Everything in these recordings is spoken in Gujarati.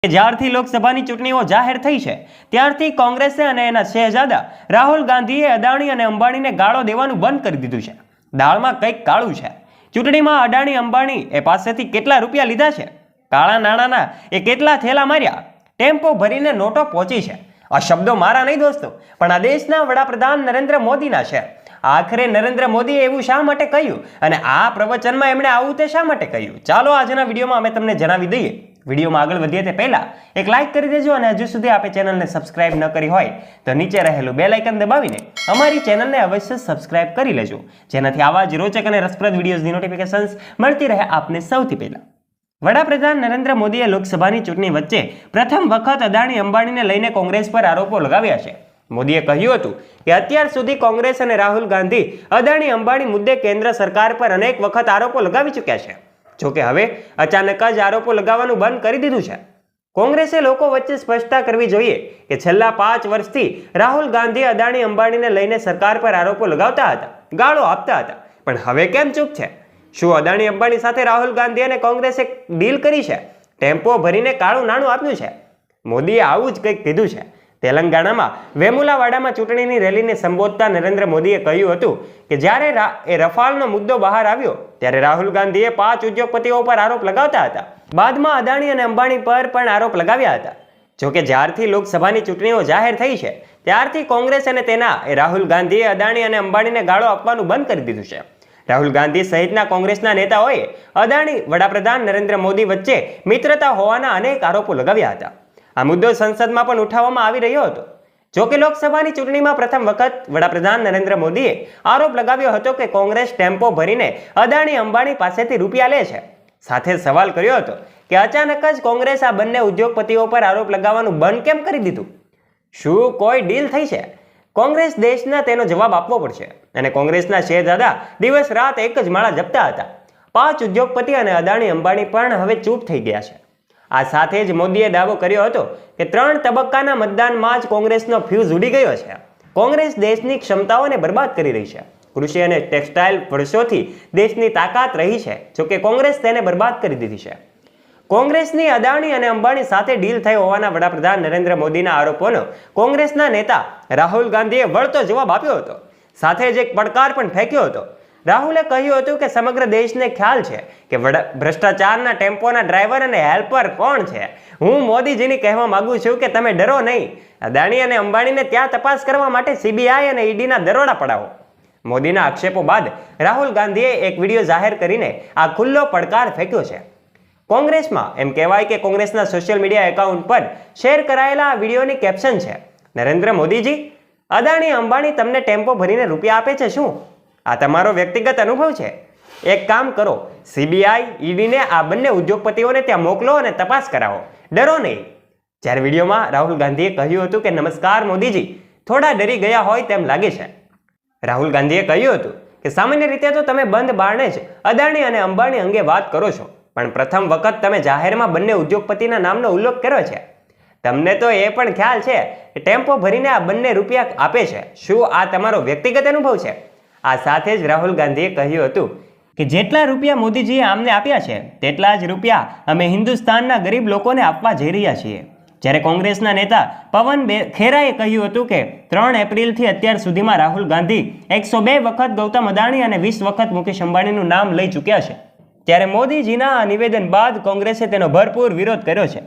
જ્યારથી લોકસભાની ચૂંટણીઓ જાહેર થઈ છે ત્યારથી કોંગ્રેસે અને એના શહેજાદા રાહુલ ગાંધીએ અદાણી અને અંબાણીને ગાળો દેવાનું બંધ કરી દીધું છે। દાળમાં કંઈક કાળું છે। ચૂંટણીમાં અદાણી અંબાણી એ પાસેથી કેટલા રૂપિયા લીધા છે, કાળા નાણાંના એ કેટલા થેલા માર્યા, ટેમ્પો ભરીને નોટો પહોંચી છે। આ શબ્દો મારા નહીં દોસ્તો, પણ આ દેશના વડાપ્રધાન નરેન્દ્ર મોદીના છે। આખરે નરેન્દ્ર મોદીએ એવું શા માટે કહ્યું અને આ પ્રવચનમાં એમણે આવું તે શા માટે કહ્યું, ચાલો આજના વિડીયોમાં અમે તમને જણાવી દઈએ। વિડીયોમાં આગળ વધીએ તે પહેલા એક લાઈક કરી દેજો અને હજુ સુધી આપે ચેનલને સબસ્ક્રાઇબ ન કરી હોય તો નીચે રહેલું બેલ આઇકન દબાવીને અમારી ચેનલને અવશ્ય સબસ્ક્રાઇબ કરી લેજો, જેનાથી આવા જ રોચક અને રસપ્રદ વિડીયોઝની નોટિફિકેશન્સ મળતી રહે આપને સૌથી પહેલા। વડાપ્રધાન નરેન્દ્ર મોદીએ લોકસભાની ચૂંટણી વચ્ચે પ્રથમ વખત અદાણી અંબાણીને લઈને કોંગ્રેસ પર આરોપો લગાવ્યા છે। મોદીએ કહ્યું હતું કે અત્યાર સુધી કોંગ્રેસ અને રાહુલ ગાંધી અદાણી અંબાણી મુદ્દે કેન્દ્ર સરકાર પર અનેક વખત આરોપો લગાવી ચૂક્યા છે। જોકે હવે અચાનક જ આરોપો લગાવવાનું બંધ કરી દીધું છે। કોંગ્રેસે લોકો વચ્ચે સ્પષ્ટતા કરવી જોઈએ કે છેલ્લા 5 વર્ષથી રાહુલ ગાંધી અદાણી અંબાણીને લઈને સરકાર પર આરોપો લગાવતા હતા, ગાળો આપતા હતા, પણ હવે કેમ ચૂપ છે? શું અદાણી અંબાણી સાથે રાહુલ ગાંધી અને કોંગ્રેસે ડીલ કરી છે, ટેમ્પો ભરીને કાળું નાણું આપ્યું છે? મોદીએ આવું જ કંઈક કીધું છે। તેલંગાણામાં વેમુલાવાડામાં ચૂંટણીની રેલીને સંબોધતા નરેન્દ્ર મોદીએ કહ્યું હતું કે જ્યારે રફાલનો મુદ્દો બહાર આવ્યો ત્યારે રાહુલ ગાંધીએ 5 ઉદ્યોગપતિઓ પર આરોપ લગાવતા હતા, બાદમાં અદાણી અને અંબાણી પર પણ આરોપ લગાવ્યા હતા। જોકે જ્યારથી લોકસભાની ચૂંટણીઓ જાહેર થઈ છે ત્યારથી કોંગ્રેસ અને તેના રાહુલ ગાંધીએ અદાણી અને અંબાણીને ગાળો આપવાનું બંધ કરી દીધું છે। રાહુલ ગાંધી સહિતના કોંગ્રેસના નેતાઓએ અદાણી વડાપ્રધાન નરેન્દ્ર મોદી વચ્ચે મિત્રતા હોવાના અનેક આરોપો લગાવ્યા હતા। આ મુદ્દો સંસદમાં પણ ઉઠાવવામાં આવી રહ્યો હતો। જોકે લોકસભાની ચૂંટણીમાં પ્રથમ વખત વડાપ્રધાન નરેન્દ્ર મોદીએ આરોપ લગાવ્યો હતો કે કોંગ્રેસ ટેમ્પો ભરીને અદાણી અંબાણી પાસેથી રૂપિયા લે છે। સાથે સવાલ કર્યો હતો કે અચાનક જ કોંગ્રેસ આ બંને ઉદ્યોગપતિઓ પર આરોપ લગાવવાનું બંધ કેમ કરી દીધું? શું કોઈ ડીલ થઈ છે? કોંગ્રેસ દેશના તેનો જવાબ આપવો પડશે અને કોંગ્રેસના શહેજાદા દિવસ રાત એક જ માળા જપતા હતા। 5 ઉદ્યોગપતિ અને અદાણી અંબાણી પણ હવે ચૂપ થઈ ગયા છે। આ સાથે જ મોદીએ દાવો કર્યો હતો કે 3 તબક્કાના મતદાનમાં જ કોંગ્રેસનો ફ્યુઝ ઉડી ગયો છે। કોંગ્રેસ દેશની ક્ષમતાઓને બરબાદ કરી રહી છે। કૃષિ અને ટેક્સટાઇલ વર્ષોથી દેશની તાકાત રહી છે, જોકે કોંગ્રેસ તેને બરબાદ કરી દીધી છે। કોંગ્રેસની અદાણી અને અંબાણી સાથે ડીલ થઈ હોવાના વડાપ્રધાન નરેન્દ્ર મોદીના આરોપોનો કોંગ્રેસના નેતા રાહુલ ગાંધીએ વળતો જવાબ આપ્યો હતો, સાથે જ એક પડકાર પણ ફેંક્યો હતો। રાહુલે કહ્યું હતું કે સમગ્ર દેશને ખ્યાલ છે કે ભ્રષ્ટાચારના ટેમ્પોના ડ્રાઈવર અને હેલ્પર કોણ છે। હું મોદીજીને કહેવા માંગુ છું કે તમે ડરો નહીં, અદાણી અને અંબાણીને ત્યાં તપાસ કરવા માટે સીબીઆઈ અને ઈડીના દરોડા પડાવો। મોદીના આક્ષેપો બાદ રાહુલ ગાંધીએ એક વિડીયો જાહેર કરીને આ ખુલ્લો પડકાર ફેંક્યો છે। કોંગ્રેસમાં એમ કહેવાય કે કોંગ્રેસના સોશિયલ મીડિયા એકાઉન્ટ પર શેર કરાયેલા આ વિડીયોની કેપ્શન છે, નરેન્દ્ર મોદીજી, અદાણી અંબાણી તમને ટેમ્પો ભરીને રૂપિયા આપે છે શું? આ તમારો વ્યક્તિગત અનુભવ છે? એક કામ કરો, સીબીઆઈ ઈડીને આ બંને ઉદ્યોગપતિઓને ત્યાં મોકલો અને તપાસ કરાવો, ડરો નહીં। જ્યારે વિડીયોમાં રાહુલ ગાંધીએ કહ્યું હતું કે નમસ્કાર મોદીજી, થોડા ડરી ગયા હોય તેમ લાગે છે। રાહુલ ગાંધીએ કહ્યું હતું કે સામાન્ય રીતે તો તમે બંધ બારણે જ અદાણી અને અંબાણી અંગે વાત કરો છો, પણ પ્રથમ વખત તમે જાહેરમાં બંને ઉદ્યોગપતિના નામનો ઉલ્લેખ કર્યો છે। તમને તો એ પણ ખ્યાલ છે કે ટેમ્પો ભરીને આ બંને રૂપિયા આપે છે। શું આ તમારો વ્યક્તિગત અનુભવ છે? આ સાથે જ રાહુલ ગાંધીએ કહ્યું હતું કે જેટલા રૂપિયા મોદીજીએ આમને આપ્યા છે તેટલા જ રૂપિયા અમે હિન્દુસ્તાનના ગરીબ લોકોને આપવા જઈ રહ્યા છીએ। જ્યારે કોંગ્રેસના નેતા પવન ખેરાએ કહ્યું હતું કે 3 એપ્રિલથી અત્યાર સુધીમાં રાહુલ ગાંધી 102 વખત ગૌતમ અદાણી અને 20 વખત મુકેશ અંબાણીનું નામ લઈ ચૂક્યા છે। ત્યારે મોદીજીના આ નિવેદન બાદ કોંગ્રેસે તેનો ભરપૂર વિરોધ કર્યો છે।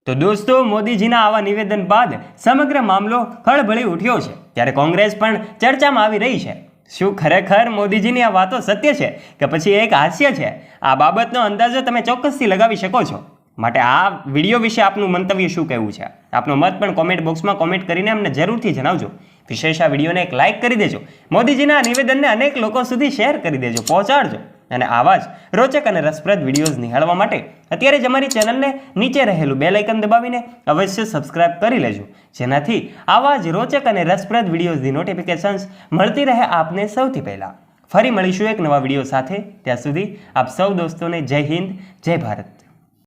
તો દોસ્તો, મોદીજીના આવા નિવેદન બાદ સમગ્ર મામલો ખળભળી ઉઠ્યો છે, ત્યારે કોંગ્રેસ પણ ચર્ચામાં આવી રહી છે। શું ખરેખર મોદીજીની આ વાતો સત્ય છે કે પછી એક હાસ્ય છે? આ બાબતનો અંદાજો તમે ચોક્કસથી લગાવી શકો છો। માટે આ વિડીયો વિશે આપનું મંતવ્ય શું કહેવું છે? આપનો મત પણ કોમેન્ટ બોક્સમાં કોમેન્ટ કરીને અમને જરૂરથી જણાવજો। વિશેષ આ વિડીયોને એક લાઇક કરી દેજો, મોદીજીના નિવેદનને અનેક લોકો સુધી શેર કરી દેજો, પહોંચાડજો। અને આવા જ રોચક અને રસપ્રદ વિડીયોઝ નિહાળવા માટે અત્યારે જ અમારી ચેનલને નીચે રહેલું બેલ આઇકન દબાવીને અવશ્ય સબસ્ક્રાઇબ કરી લેજો, જેનાથી આવા જ રોચક અને રસપ્રદ વિડીયોઝની નોટિફિકેશન્સ મળતી રહે આપને સૌથી પહેલા। ફરી મળીશું એક નવા વિડીયો સાથે, ત્યાં સુધી આપ સૌ દોસ્તોને જય હિન્દ, જય ભારત।